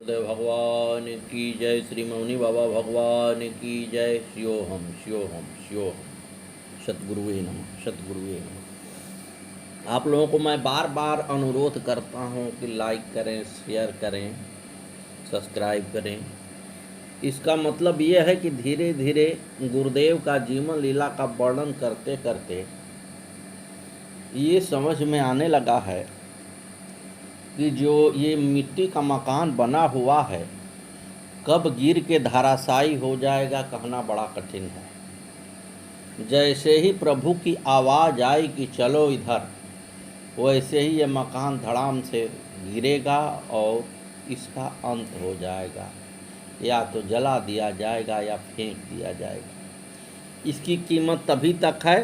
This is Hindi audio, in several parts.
गुरुदेव भगवान की जय। श्री मौनी बाबा भगवान की जय। शिवोहम शिवोहम शिवोहम। सतगुरुवे नमः, सतगुरुवे नमः। आप लोगों को मैं बार बार अनुरोध करता हूँ कि लाइक करें, शेयर करें, सब्सक्राइब करें। इसका मतलब ये है कि धीरे धीरे गुरुदेव का जीवन लीला का वर्णन करते करते ये समझ में आने लगा है कि जो ये मिट्टी का मकान बना हुआ है कब गिर के धराशायी हो जाएगा कहना बड़ा कठिन है। जैसे ही प्रभु की आवाज़ आई कि चलो इधर, वैसे ही ये मकान धड़ाम से गिरेगा और इसका अंत हो जाएगा, या तो जला दिया जाएगा या फेंक दिया जाएगा। इसकी कीमत तभी तक है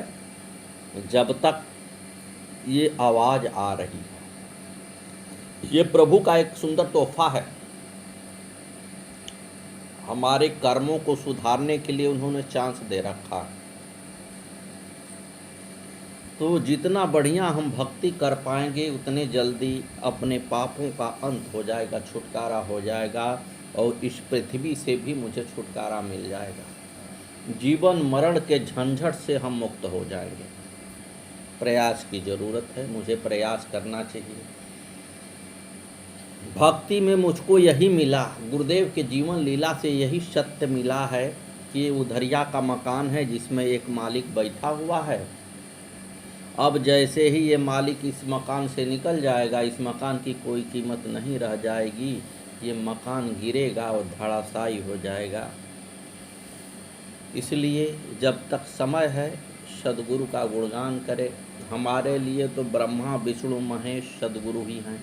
जब तक ये आवाज़ आ रही है। ये प्रभु का एक सुंदर तोहफा है। हमारे कर्मों को सुधारने के लिए उन्होंने चांस दे रखा। तो जितना बढ़िया हम भक्ति कर पाएंगे उतने जल्दी अपने पापों का अंत हो जाएगा, छुटकारा हो जाएगा और इस पृथ्वी से भी मुझे छुटकारा मिल जाएगा। जीवन मरण के झंझट से हम मुक्त हो जाएंगे। प्रयास की ज़रूरत है, मुझे प्रयास करना चाहिए। भक्ति में मुझको यही मिला, गुरुदेव के जीवन लीला से यही सत्य मिला है कि ये उधरिया का मकान है जिसमें एक मालिक बैठा हुआ है। अब जैसे ही ये मालिक इस मकान से निकल जाएगा, इस मकान की कोई कीमत नहीं रह जाएगी। ये मकान गिरेगा और धड़ाशायी हो जाएगा। इसलिए जब तक समय है सद्गुरु का गुणगान करें। हमारे लिए तो ब्रह्मा विष्णु महेश सद्गुरु ही हैं।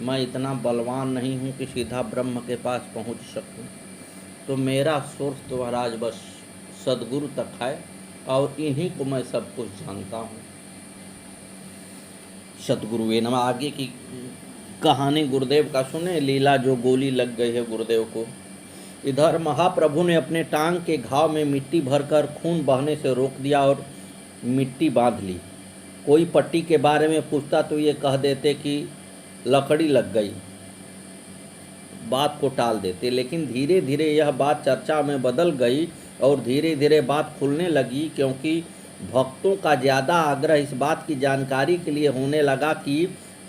मैं इतना बलवान नहीं हूँ कि सीधा ब्रह्म के पास पहुँच सकूँ। तो मेरा सोर्स तो महाराज बस सद्गुरु तक है और इन्हीं को मैं सब कुछ जानता हूँ। सतगुरुवे नमः। आगे की कहानी गुरुदेव का सुने। लीला जो गोली लग गई है गुरुदेव को। इधर महाप्रभु ने अपने टांग के घाव में मिट्टी भरकर खून बहने से रोक दिया और मिट्टी बांध ली। कोई पट्टी के बारे में पूछता तो ये कह देते कि लकड़ी लग गई, बात को टाल देते। लेकिन धीरे धीरे यह बात चर्चा में बदल गई और धीरे धीरे बात खुलने लगी, क्योंकि भक्तों का ज़्यादा आग्रह इस बात की जानकारी के लिए होने लगा कि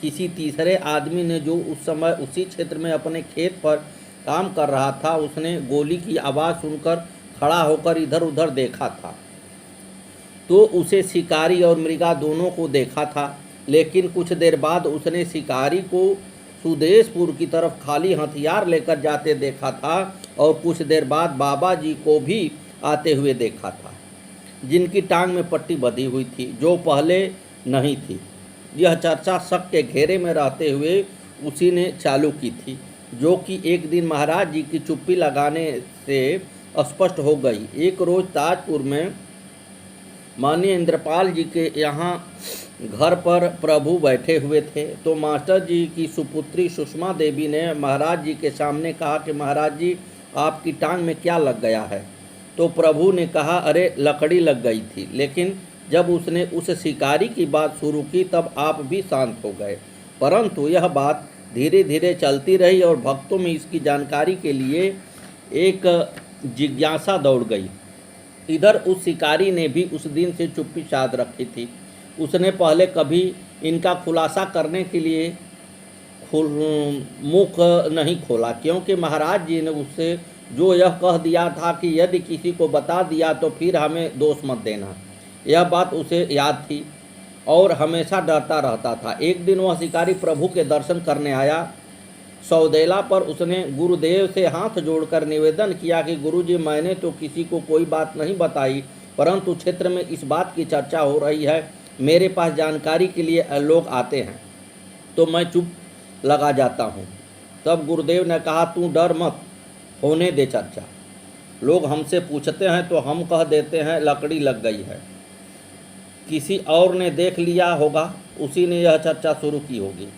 किसी तीसरे आदमी ने जो उस समय उसी क्षेत्र में अपने खेत पर काम कर रहा था, उसने गोली की आवाज़ सुनकर खड़ा होकर इधर उधर देखा था। तो उसे शिकारी और मृगा दोनों को देखा था। लेकिन कुछ देर बाद उसने शिकारी को सुदेशपुर की तरफ खाली हथियार लेकर जाते देखा था और कुछ देर बाद बाबा जी को भी आते हुए देखा था, जिनकी टांग में पट्टी बंधी हुई थी, जो पहले नहीं थी। यह चर्चा शक के घेरे में रहते हुए उसी ने चालू की थी, जो कि एक दिन महाराज जी की चुप्पी लगाने से स्पष्ट हो गई। एक रोज़ ताजपुर में माननीय इंद्रपाल जी के यहाँ घर पर प्रभु बैठे हुए थे, तो मास्टर जी की सुपुत्री सुषमा देवी ने महाराज जी के सामने कहा कि महाराज जी, आपकी टांग में क्या लग गया है? तो प्रभु ने कहा, अरे लकड़ी लग गई थी। लेकिन जब उसने उस शिकारी की बात शुरू की तब आप भी शांत हो गए। परंतु यह बात धीरे धीरे चलती रही और भक्तों में इसकी जानकारी के लिए एक जिज्ञासा दौड़ गई। इधर उस शिकारी ने भी उस दिन से चुप्पी साध रखी थी। उसने पहले कभी इनका खुलासा करने के लिए मुख नहीं खोला, क्योंकि महाराज जी ने उससे जो यह कह दिया था कि यदि किसी को बता दिया तो फिर हमें दोष मत देना। यह बात उसे याद थी और हमेशा डरता रहता था। एक दिन वह शिकारी प्रभु के दर्शन करने आया। सौदेला पर उसने गुरुदेव से हाथ जोड़कर निवेदन किया कि गुरुजी, मैंने तो किसी को कोई बात नहीं बताई, परंतु क्षेत्र में इस बात की चर्चा हो रही है। मेरे पास जानकारी के लिए लोग आते हैं तो मैं चुप लगा जाता हूँ। तब गुरुदेव ने कहा, तू डर मत, होने दे चर्चा। लोग हमसे पूछते हैं तो हम कह देते हैं लकड़ी लग गई है। किसी और ने देख लिया होगा, उसी ने यह चर्चा शुरू की होगी।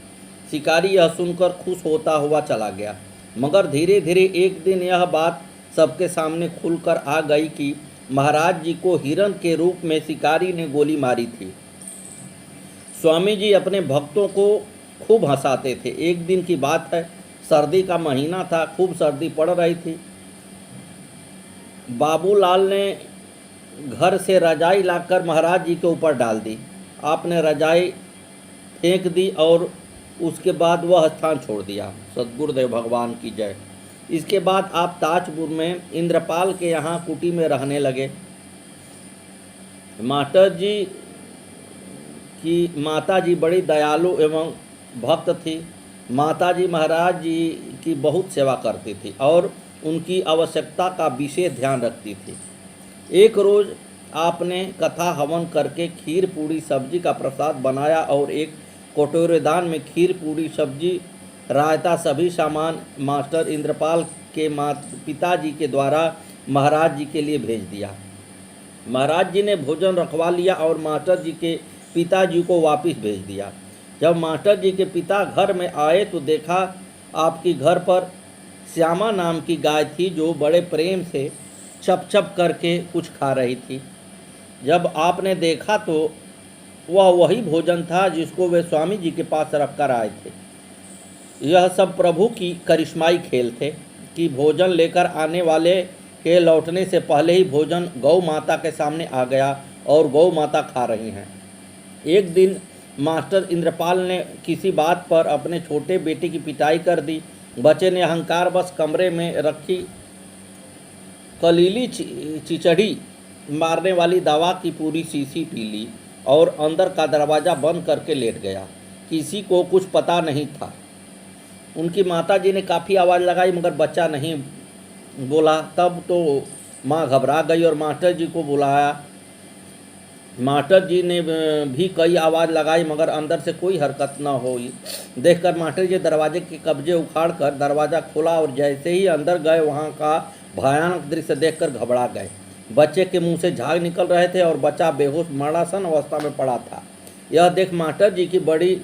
शिकारी यह सुनकर खुश होता हुआ चला गया। मगर धीरे धीरे एक दिन यह बात सबके सामने खुलकर आ गई कि महाराज जी को हिरण के रूप में शिकारी ने गोली मारी थी। स्वामी जी अपने भक्तों को खूब हंसाते थे। एक दिन की बात है, सर्दी का महीना था, खूब सर्दी पड़ रही थी। बाबूलाल ने घर से रजाई लाकर महाराज जी के ऊपर डाल दी। आपने रजाई फेंक दी और उसके बाद वह स्थान छोड़ दिया। सद्गुरुदेव भगवान की जय। इसके बाद आप ताजपुर में इंद्रपाल के यहाँ कुटी में रहने लगे। मास्टर जी की माता जी बड़ी दयालु एवं भक्त थी। माता जी महाराज जी की बहुत सेवा करती थी और उनकी आवश्यकता का विशेष ध्यान रखती थी। एक रोज़ आपने कथा हवन करके खीर पूड़ी सब्जी का प्रसाद बनाया और एक कटोरेदान में खीर पूड़ी सब्जी रायता सभी सामान मास्टर इंद्रपाल के पिताजी के द्वारा महाराज जी के लिए भेज दिया। महाराज जी ने भोजन रखवा लिया और मास्टर जी के पिताजी को वापस भेज दिया। जब मास्टर जी के पिता घर में आए तो देखा आपकी घर पर श्यामा नाम की गाय थी जो बड़े प्रेम से चप चप करके कुछ खा रही थी। जब आपने देखा तो वह वही भोजन था जिसको वे स्वामी जी के पास रख कर आए थे। यह सब प्रभु की करिश्माई खेल थे कि भोजन लेकर आने वाले के लौटने से पहले ही भोजन गौ माता के सामने आ गया और गौ माता खा रही हैं। एक दिन मास्टर इंद्रपाल ने किसी बात पर अपने छोटे बेटे की पिटाई कर दी। बच्चे ने अहंकार बस कमरे में रखी कलीली चिचड़ी मारने वाली दवा की पूरी शीशी पी ली और अंदर का दरवाज़ा बंद करके लेट गया। किसी को कुछ पता नहीं था। उनकी माताजी ने काफ़ी आवाज़ लगाई मगर बच्चा नहीं बोला। तब तो माँ घबरा गई और मास्टर जी को बुलाया। मास्टर जी ने भी कई आवाज़ लगाई मगर अंदर से कोई हरकत न हुई। देखकर मास्टर जी दरवाजे के कब्जे उखाड़कर दरवाज़ा खोला और जैसे ही अंदर गए वहाँ का भयानक दृश्य देखकर घबरा गए। बच्चे के मुंह से झाग निकल रहे थे और बच्चा बेहोश मरणासन अवस्था में पड़ा था। यह देख मास्टर जी की बड़ी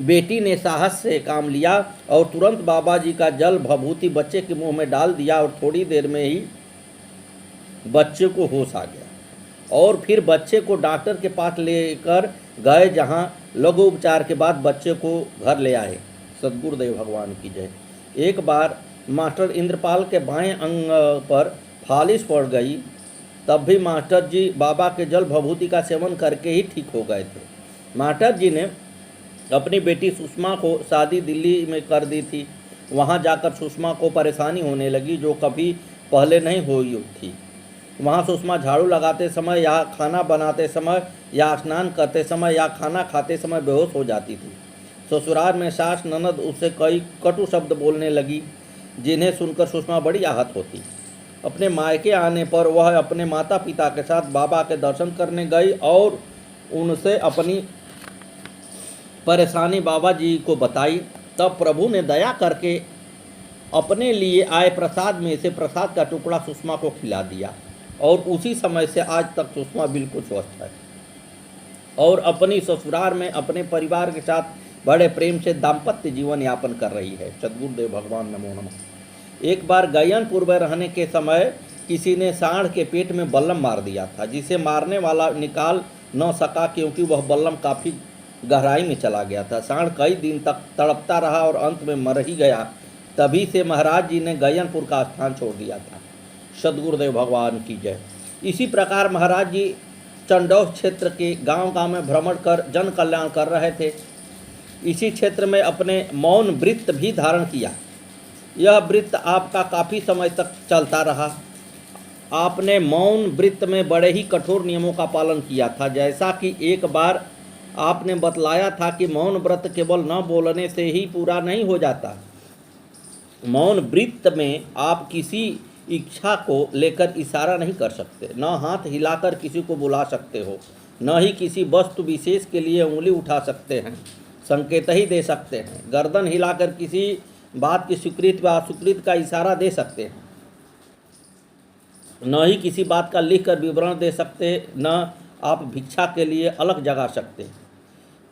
बेटी ने साहस से काम लिया और तुरंत बाबा जी का जल भभूति बच्चे के मुंह में डाल दिया और थोड़ी देर में ही बच्चे को होश आ गया और फिर बच्चे को डॉक्टर के पास लेकर गए जहां लघु उपचार के बाद बच्चे को घर ले आए। सद्गुरुदेव भगवान की जय। एक बार मास्टर इंद्रपाल के बाएं अंग पर फालिश पड़ गई, तब भी मास्टर जी बाबा के जल भभूति का सेवन करके ही ठीक हो गए थे। मास्टर जी ने अपनी बेटी सुषमा को शादी दिल्ली में कर दी थी। वहां जाकर सुषमा को परेशानी होने लगी जो कभी पहले नहीं हुई थी। वहाँ सुषमा झाड़ू लगाते समय या खाना बनाते समय या स्नान करते समय या खाना खाते समय बेहोश हो जाती थी। ससुराल में सास ननद उससे कई कटु शब्द बोलने लगी जिन्हें सुनकर सुषमा बड़ी आहत होती। अपने मायके आने पर वह अपने माता पिता के साथ बाबा के दर्शन करने गई और उनसे अपनी परेशानी बाबा जी को बताई। तब प्रभु ने दया करके अपने लिए आए प्रसाद में से प्रसाद का टुकड़ा सुषमा को खिला दिया और उसी समय से आज तक सुषमा बिल्कुल स्वस्थ है और अपनी ससुराल में अपने परिवार के साथ बड़े प्रेम से दाम्पत्य जीवन यापन कर रही है। सद्गुरुदेव भगवान नमो नमः। एक बार गैयनपुर में रहने के समय किसी ने सांड के पेट में बल्लम मार दिया था जिसे मारने वाला निकाल न सका क्योंकि वह बल्लम काफ़ी गहराई में चला गया था। सांड कई दिन तक तड़पता रहा और अंत में मर ही गया। तभी से महाराज जी ने गैयनपुर का स्थान छोड़ दिया था। सद्गुरुदेव भगवान की जय। इसी प्रकार महाराज जी चंडौस क्षेत्र के गांव-गांव में भ्रमण कर जन कल्याण कर रहे थे। इसी क्षेत्र में अपने मौन व्रत भी धारण किया। यह व्रत आपका काफ़ी समय तक चलता रहा। आपने मौन व्रत में बड़े ही कठोर नियमों का पालन किया था। जैसा कि एक बार आपने बतलाया था कि मौन व्रत केवल न बोलने से ही पूरा नहीं हो जाता। मौन व्रत में आप किसी इच्छा को लेकर इशारा नहीं कर सकते, न हाथ हिलाकर किसी को बुला सकते हो, न ही किसी वस्तु विशेष के लिए उंगली उठा सकते हैं, संकेत ही दे सकते हैं। गर्दन हिलाकर किसी बात की स्वीकृति व अस्वीकृति का इशारा दे सकते हैं, न ही किसी बात का लिखकर विवरण दे सकते, न आप भिक्षा के लिए अलग जगा सकते।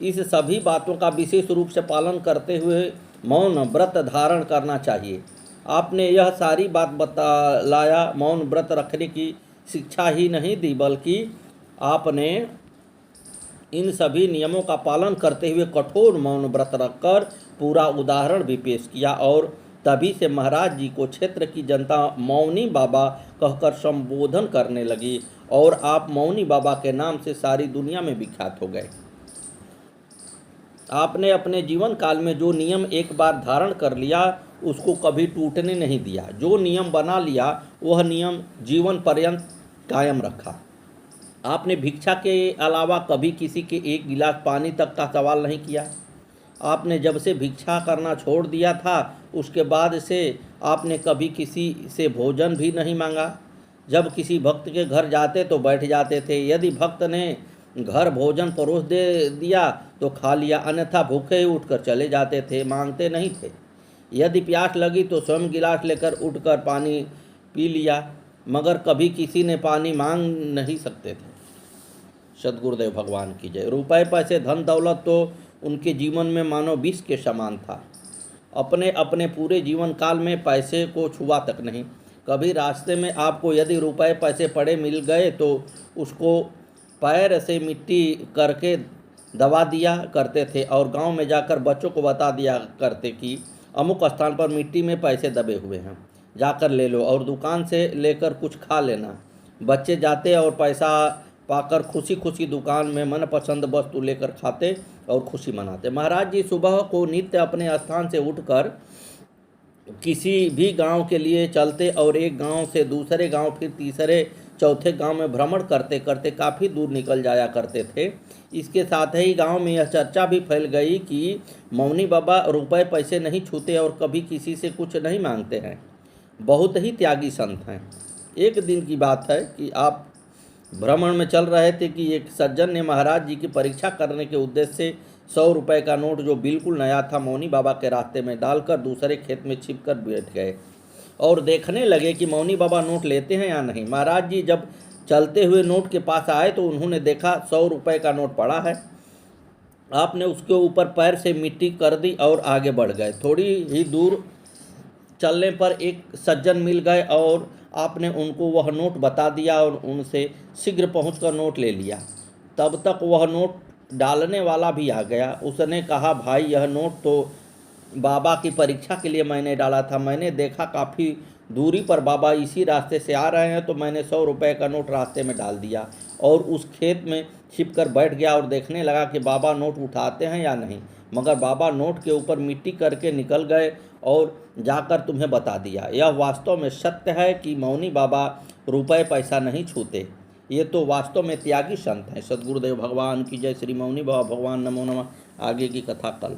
इस सभी बातों का विशेष रूप से पालन करते हुए मौन व्रत धारण करना चाहिए। आपने यह सारी बात बतलाया। मौन व्रत रखने की शिक्षा ही नहीं दी बल्कि आपने इन सभी नियमों का पालन करते हुए कठोर मौन व्रत रखकर पूरा उदाहरण भी पेश किया और तभी से महाराज जी को क्षेत्र की जनता मौनी बाबा कहकर संबोधन करने लगी और आप मौनी बाबा के नाम से सारी दुनिया में विख्यात हो गए। आपने अपने जीवन काल में जो नियम एक बार धारण कर लिया उसको कभी टूटने नहीं दिया। जो नियम बना लिया वह नियम जीवन पर्यंत कायम रखा। आपने भिक्षा के अलावा कभी किसी के एक गिलास पानी तक का सवाल नहीं किया। आपने जब से भिक्षा करना छोड़ दिया था उसके बाद से आपने कभी किसी से भोजन भी नहीं मांगा। जब किसी भक्त के घर जाते तो बैठ जाते थे। यदि भक्त ने घर भोजन परोस दे दिया तो खा लिया, अन्यथा भूखे ही उठकर चले जाते थे, मांगते नहीं थे। यदि प्यास लगी तो स्वयं गिलास लेकर उठकर पानी पी लिया, मगर कभी किसी ने पानी मांग नहीं सकते थे। सद्गुरुदेव भगवान की जय। रुपए पैसे धन दौलत तो उनके जीवन में मानो विष के समान था। अपने अपने पूरे जीवन काल में पैसे को छुआ तक नहीं। कभी रास्ते में आपको यदि रुपए पैसे पड़े मिल गए तो उसको पैर से मिट्टी करके दबा दिया करते थे और गांव में जाकर बच्चों को बता दिया करते कि अमुक स्थान पर मिट्टी में पैसे दबे हुए हैं, जाकर ले लो और दुकान से लेकर कुछ खा लेना। बच्चे जाते और पैसा पाकर खुशी खुशी दुकान में मनपसंद वस्तु लेकर खाते और खुशी मनाते। महाराज जी सुबह को नित्य अपने स्थान से उठकर किसी भी गांव के लिए चलते और एक गांव से दूसरे गांव फिर तीसरे चौथे गांव में भ्रमण करते करते काफ़ी दूर निकल जाया करते थे। इसके साथ ही गांव में यह चर्चा भी फैल गई कि मौनी बाबा रुपए पैसे नहीं छूते और कभी किसी से कुछ नहीं मांगते हैं, बहुत ही त्यागी संत हैं। एक दिन की बात है कि आप भ्रमण में चल रहे थे कि एक सज्जन ने महाराज जी की परीक्षा करने के उद्देश्य से 100 रुपये का नोट जो बिल्कुल नया था मौनी बाबा के रास्ते में डालकर दूसरे खेत में छिपकर बैठ गए और देखने लगे कि मौनी बाबा नोट लेते हैं या नहीं। महाराज जी जब चलते हुए नोट के पास आए तो उन्होंने देखा 100 रुपये का नोट पड़ा है। आपने उसके ऊपर पैर से मिट्टी कर दी और आगे बढ़ गए। थोड़ी ही दूर चलने पर एक सज्जन मिल गए और आपने उनको वह नोट बता दिया और उनसे शीघ्र पहुंचकर नोट ले लिया। तब तक वह नोट डालने वाला भी आ गया। उसने कहा, भाई यह नोट तो बाबा की परीक्षा के लिए मैंने डाला था। मैंने देखा काफ़ी दूरी पर बाबा इसी रास्ते से आ रहे हैं तो मैंने 100 रुपये का नोट रास्ते में डाल दिया और उस खेत में छिपकर बैठ गया और देखने लगा कि बाबा नोट उठाते हैं या नहीं। मगर बाबा नोट के ऊपर मिट्टी करके निकल गए और जाकर तुम्हें बता दिया। यह वास्तव में सत्य है कि मौनी बाबा रुपए पैसा नहीं छूते। ये तो वास्तव में त्यागी संत हैं। सद्गुरुदेव भगवान की जय। श्री मौनी बाबा भगवान नमो नमः। आगे की कथा कल।